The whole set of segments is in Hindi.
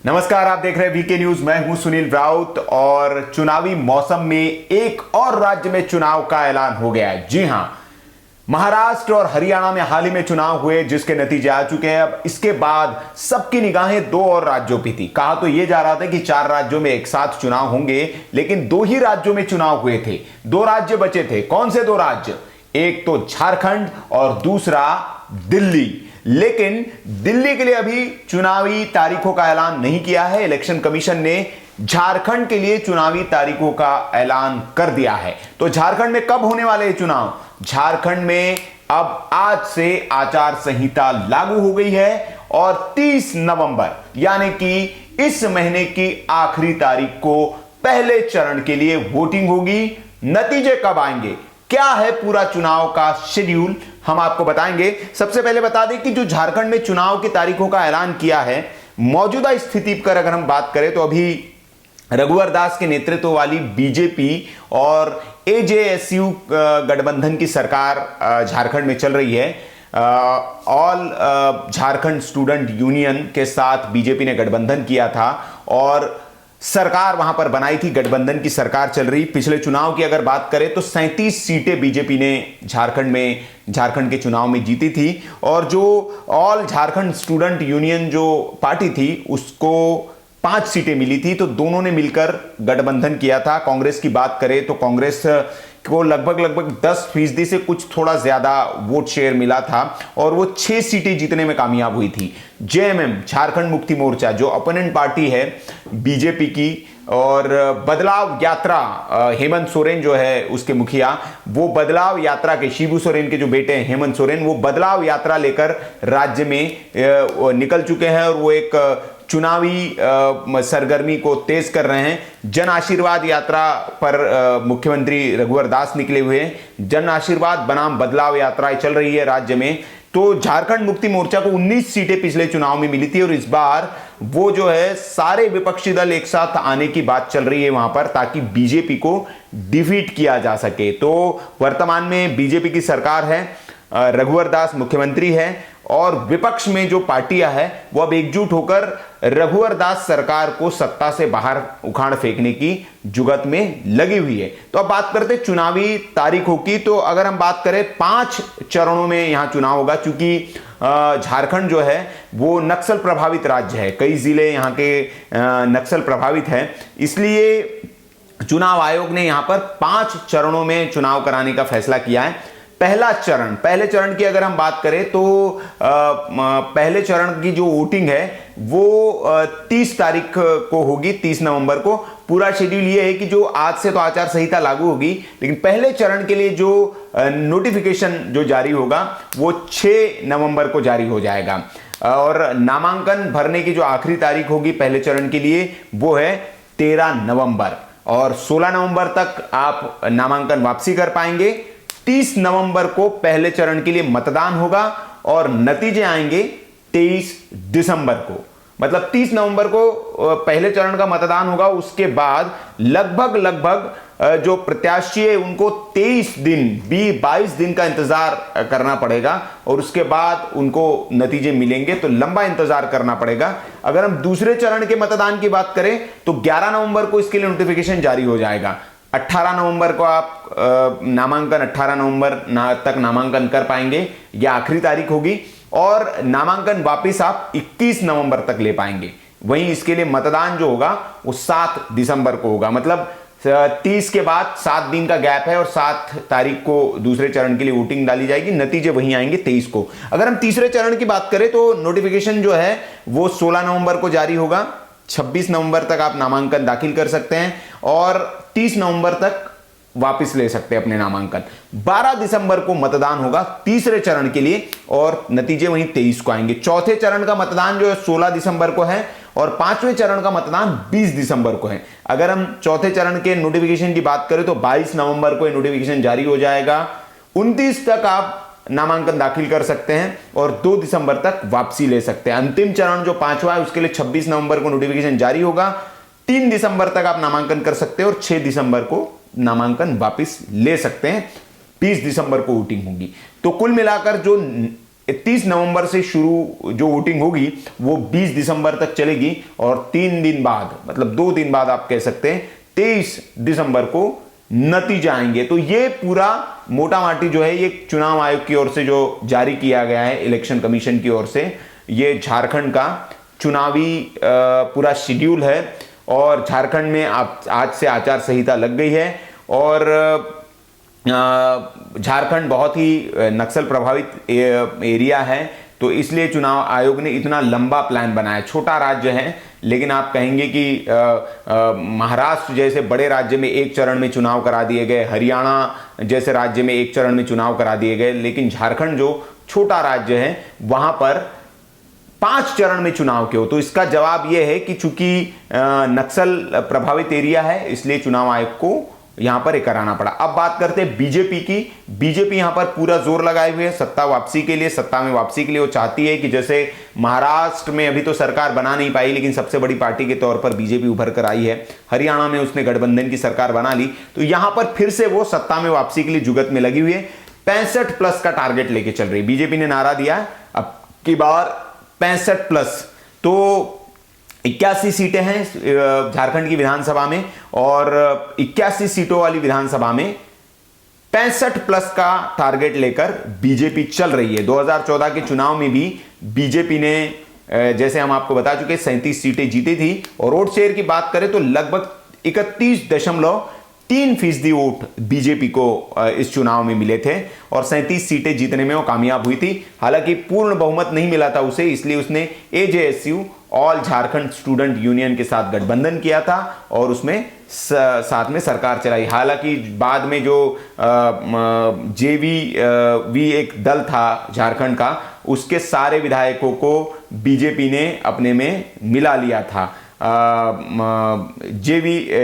नमस्कार, आप देख रहे हैं वीके न्यूज। मैं हूं सुनील राउत और चुनावी मौसम में एक और राज्य में चुनाव का ऐलान हो गया है। जी हां, महाराष्ट्र और हरियाणा में हाल ही में चुनाव हुए जिसके नतीजे आ चुके हैं। अब इसके बाद सबकी निगाहें दो और राज्यों पर थी। कहा तो यह जा रहा था कि 4 राज्यों में एक साथ चुनाव होंगे, लेकिन 2 ही राज्यों में चुनाव हुए थे। 2 राज्य बचे थे। कौन से 2 राज्य? एक तो झारखंड और दूसरा दिल्ली। लेकिन दिल्ली के लिए अभी चुनावी तारीखों का ऐलान नहीं किया है। इलेक्शन कमीशन ने झारखंड के लिए चुनावी तारीखों का ऐलान कर दिया है। तो झारखंड में कब होने वाले हैं चुनाव? झारखंड में अब आज से आचार संहिता लागू हो गई है और 30 नवंबर यानी कि इस महीने की आखिरी तारीख को पहले चरण के लिए वोटिंग होगी। नतीजे कब आएंगे, क्या है पूरा चुनाव का शेड्यूल, हम आपको बताएंगे। सबसे पहले बता दें कि जो झारखंड में चुनाव की तारीखों का ऐलान किया है, मौजूदा स्थिति पर अगर हम बात करें तो अभी रघुवर दास के नेतृत्व वाली बीजेपी और एजेएसयू गठबंधन की सरकार झारखंड में चल रही है। ऑल झारखंड स्टूडेंट यूनियन के साथ बीजेपी ने गठबंधन किया था और सरकार वहां पर बनाई थी। गठबंधन की सरकार चल रही। पिछले चुनाव की अगर बात करें तो 37 सीटें बीजेपी ने झारखंड के चुनाव में जीती थी और जो ऑल झारखंड स्टूडेंट यूनियन जो पार्टी थी उसको 5 सीटें मिली थी। तो दोनों ने मिलकर गठबंधन किया था। कांग्रेस की बात करें तो कांग्रेस को लगभग 10% से कुछ थोड़ा ज्यादा वोट शेयर मिला था और वो 6 सीटें जीतने में कामयाब हुई थी। जेएमएम झारखंड मुक्ति मोर्चा जो अपोनेंट पार्टी है बीजेपी की और बदलाव यात्रा हेमंत सोरेन जो है उसके मुखिया, वो बदलाव यात्रा के शिबू सोरेन के जो बेटे हैं हेमंत सोरेन, वो बदलाव यात्रा लेकर राज्य में निकल चुके हैं और वो एक चुनावी सरगर्मी को तेज कर रहे हैं। जन आशीर्वाद यात्रा पर मुख्यमंत्री रघुवर दास निकले हुए हैं। जन आशीर्वाद बनाम बदलाव यात्राएं चल रही है राज्य में। तो झारखंड मुक्ति मोर्चा को 19 सीटें पिछले चुनाव में मिली थी और इस बार वो जो है सारे विपक्षी दल एक साथ आने की बात चल रही है वहां पर, ताकि बीजेपी को डिफीट किया जा सके। तो वर्तमान में बीजेपी की सरकार है, रघुवर दास मुख्यमंत्री है और विपक्ष में जो पार्टियां हैं वो अब एकजुट होकर रघुवर दास सरकार को सत्ता से बाहर उखाड़ फेंकने की जुगत में लगी हुई है। तो अब बात करते चुनावी तारीखों की। तो अगर हम बात करें 5 चरणों में यहां चुनाव होगा, क्योंकि झारखंड जो है वो नक्सल प्रभावित राज्य है। कई जिले यहां के नक्सल प्रभावित हैं, इसलिए चुनाव आयोग ने यहां पर 5 चरणों में चुनाव कराने का फैसला किया है। पहले चरण की अगर हम बात करें तो पहले चरण की जो वोटिंग है वो 30 तारीख को होगी, 30 नवंबर को। पूरा शेड्यूल ये है कि जो आज से तो आचार संहिता लागू होगी, लेकिन पहले चरण के लिए जो नोटिफिकेशन जो जारी होगा वो 6 नवंबर को जारी हो जाएगा और नामांकन भरने की जो आखिरी तारीख होगी पहले चरण के लिए वो है 13 नवंबर और 16 नवंबर तक आप नामांकन वापसी कर पाएंगे। 30 नवंबर को पहले चरण के लिए मतदान होगा और नतीजे आएंगे 23 दिसंबर को। मतलब 30 नवंबर को पहले चरण का मतदान होगा, उसके बाद लगभग जो प्रत्याशी है उनको 22 दिन का इंतजार करना पड़ेगा और उसके बाद उनको नतीजे मिलेंगे। तो लंबा इंतजार करना पड़ेगा। अगर हम दूसरे चरण के मतदान की बात करें तो 11 नवंबर को इसके लिए नोटिफिकेशन जारी हो जाएगा। 18 नवंबर को आप नामांकन 18 नवंबर तक नामांकन कर पाएंगे, यह आखिरी तारीख होगी और नामांकन वापस आप 21 नवंबर तक ले पाएंगे। वहीं इसके लिए मतदान जो होगा वो 7 दिसंबर को होगा। मतलब 30 के बाद 7 दिन का गैप है और 7 तारीख को दूसरे चरण के लिए वोटिंग डाली जाएगी। नतीजे वहीं आएंगे 23 को। अगर हम तीसरे चरण की बात करें तो नोटिफिकेशन जो है वो 16 नवंबर को जारी होगा। 26 नवंबर तक आप नामांकन दाखिल कर सकते हैं और 30 नवंबर तक वापस ले सकते हैं अपने नामांकन। 12 दिसंबर को मतदान होगा तीसरे चरण के लिए और नतीजे वहीं 23 को आएंगे। चौथे चरण का मतदान जो है 16 दिसंबर को है और 5वें चरण का मतदान 20 दिसंबर को है। अगर हम चौथे चरण के नोटिफिकेशन की बात करें तो 22 नवंबर को नोटिफिकेशन जारी हो जाएगा। 29 तक आप नामांकन दाखिल कर सकते हैं और 2 दिसंबर तक वापसी ले सकते हैं। अंतिम चरण जो 5वां है उसके लिए 26 नवंबर को नोटिफिकेशन जारी होगा। 3 दिसंबर तक आप नामांकन कर सकते हैं और 6 दिसंबर को नामांकन वापस ले सकते हैं। 20 दिसंबर को वोटिंग होगी। तो कुल मिलाकर जो 30 नवंबर से शुरू जो वोटिंग होगी वो 20 दिसंबर तक चलेगी और 3 दिन बाद, मतलब 2 दिन बाद आप कह सकते हैं 23 दिसंबर को नतीजे आएंगे। तो ये पूरा मोटा माटी जो है ये चुनाव आयोग की ओर से जो जारी किया गया है, इलेक्शन कमीशन की ओर से, ये झारखंड का चुनावी पूरा शेड्यूल है। और झारखंड में आज से आचार संहिता लग गई है और झारखंड बहुत ही नक्सल प्रभावित एरिया है, तो इसलिए चुनाव आयोग ने इतना लंबा प्लान बनाया। छोटा राज्य है, लेकिन आप कहेंगे कि महाराष्ट्र जैसे बड़े राज्य में एक चरण में चुनाव करा दिए गए, हरियाणा जैसे राज्य में एक चरण में चुनाव करा दिए गए, लेकिन झारखंड जो छोटा राज्य है वहां पर 5 चरण में चुनाव क्यों? तो इसका जवाब यह है कि चूंकि नक्सल प्रभावित एरिया है, इसलिए चुनाव आयोग को यहां पर कराना पड़ा। अब बात करते हैं बीजेपी की। बीजेपी यहां पर पूरा जोर लगाए हुए है सत्ता वापसी के लिए, सत्ता में वापसी के लिए। वो चाहती है कि जैसे महाराष्ट्र में अभी तो सरकार बना नहीं पाई, लेकिन सबसे बड़ी पार्टी के तौर पर बीजेपी उभर कर आई है। हरियाणा में उसने गठबंधन की सरकार बना ली, तो यहां पर फिर से वो सत्ता में वापसी के लिए जुगत में लगी हुई है। 65+ का टारगेट लेके चल रही है बीजेपी ने, नारा दिया अब की बार 65+। तो 81 सीटें हैं झारखंड की विधानसभा में और 81 सीटों वाली विधानसभा में 65+ का टारगेट लेकर बीजेपी चल रही है। 2014 के चुनाव में भी बीजेपी ने, जैसे हम आपको बता चुके, 37 सीटें जीती थी और वोट शेयर की बात करें तो लगभग 31.3% वोट बीजेपी को इस चुनाव में मिले थे और 37 सीटें जीतने में वो कामयाब हुई थी। हालांकि पूर्ण बहुमत नहीं मिला था उसे, इसलिए उसने AJSU all Jharkhand student union के साथ गठबंधन किया था और उसमें साथ में सरकार चलाई। हालांकि बाद में जो JVV एक दल था झारखंड का, उसके सारे विधायकों को बीजेपी ने अपने में मिला लिया था।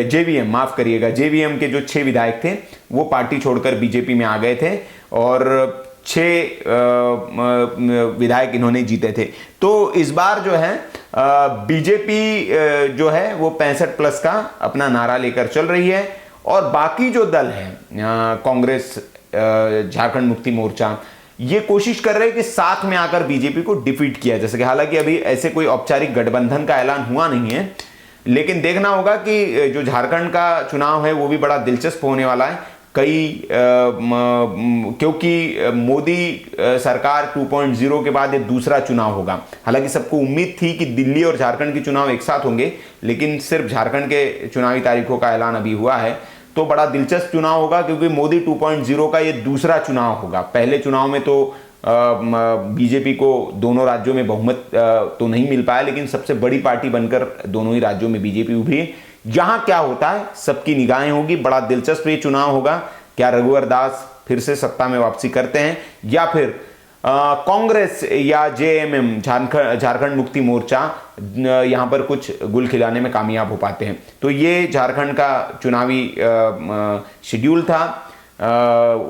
JVM माफ करिएगा, JVM के जो 6 विधायक थे वो पार्टी छोड़कर बीजेपी में आ गए थे और 6 विधायक इन्होंने जीते थे। तो इस बार जो है बीजेपी जो है वो 65+ का अपना नारा लेकर चल रही है और बाकी जो दल है कांग्रेस, झारखंड मुक्ति मोर्चा, ये कोशिश कर रहे हैं कि साथ में आकर बीजेपी को डिफीट किया जा सके। हालांकि अभी ऐसे कोई औपचारिक गठबंधन का ऐलान हुआ नहीं है, लेकिन देखना होगा कि जो झारखंड का चुनाव है वो भी बड़ा दिलचस्प होने वाला है। क्योंकि मोदी सरकार 2.0 के बाद ये दूसरा चुनाव होगा। हालांकि सबको उम्मीद थी कि दिल्ली और झारखंड के चुनाव एक साथ होंगे, लेकिन सिर्फ झारखंड के चुनावी तारीखों का ऐलान अभी हुआ है। तो बड़ा दिलचस्प चुनाव होगा क्योंकि मोदी 2.0 का ये दूसरा चुनाव होगा। पहले चुनाव में तो बीजेपी को दोनों राज्यों में बहुमत तो नहीं मिल पाया, लेकिन सबसे बड़ी पार्टी बनकर दोनों ही राज्यों में बीजेपी उभरी। यहां क्या होता है सबकी निगाहें होगी। बड़ा दिलचस्प ये चुनाव होगा। क्या रघुवर दास फिर से सत्ता में वापसी करते हैं या फिर कांग्रेस या JMM झारखंड मुक्ति मोर्चा यहां पर कुछ गुल खिलाने में कामयाब हो पाते हैं। तो ये झारखंड का चुनावी शेड्यूल था।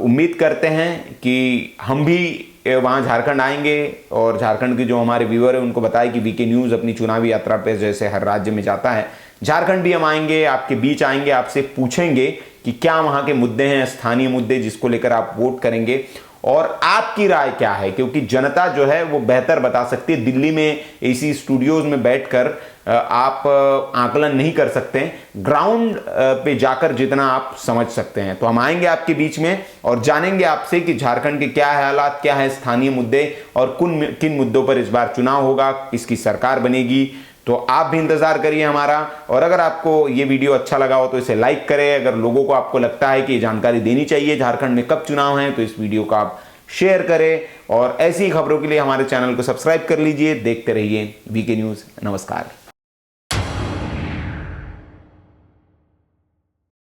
उम्मीद करते हैं कि हम भी वहां झारखंड आएंगे और झारखंड के जो हमारे व्यूअर है उनको बताएं कि VK न्यूज़ अपनी चुनावी यात्रा पे जैसे हर राज्य में जाता है, झारखंड भी हम आएंगे, आपके बीच आएंगे, आपसे पूछेंगे कि क्या वहां के मुद्दे हैं, स्थानीय मुद्दे जिसको लेकर आप वोट करेंगे और आपकी राय क्या है, क्योंकि जनता जो है वो बेहतर बता सकती है। दिल्ली में AC स्टूडियोज में बैठकर आप आकलन नहीं कर सकते, ग्राउंड पे जाकर जितना आप समझ सकते हैं। तो हम आएंगे आपके बीच में और जानेंगे आपसे कि झारखंड के क्या हालात, क्या है स्थानीय मुद्दे और किन मुद्दों पर इस बार चुनाव होगा, किसकी सरकार बनेगी। तो आप भी इंतजार करिए हमारा। और अगर आपको ये वीडियो अच्छा लगा हो तो इसे लाइक करें। अगर लोगों को आपको लगता है कि ये जानकारी देनी चाहिए झारखंड में कब चुनाव है, तो इस वीडियो को आप शेयर करें और ऐसी खबरों के लिए हमारे चैनल को सब्सक्राइब कर लीजिए। देखते रहिए VK न्यूज़। नमस्कार।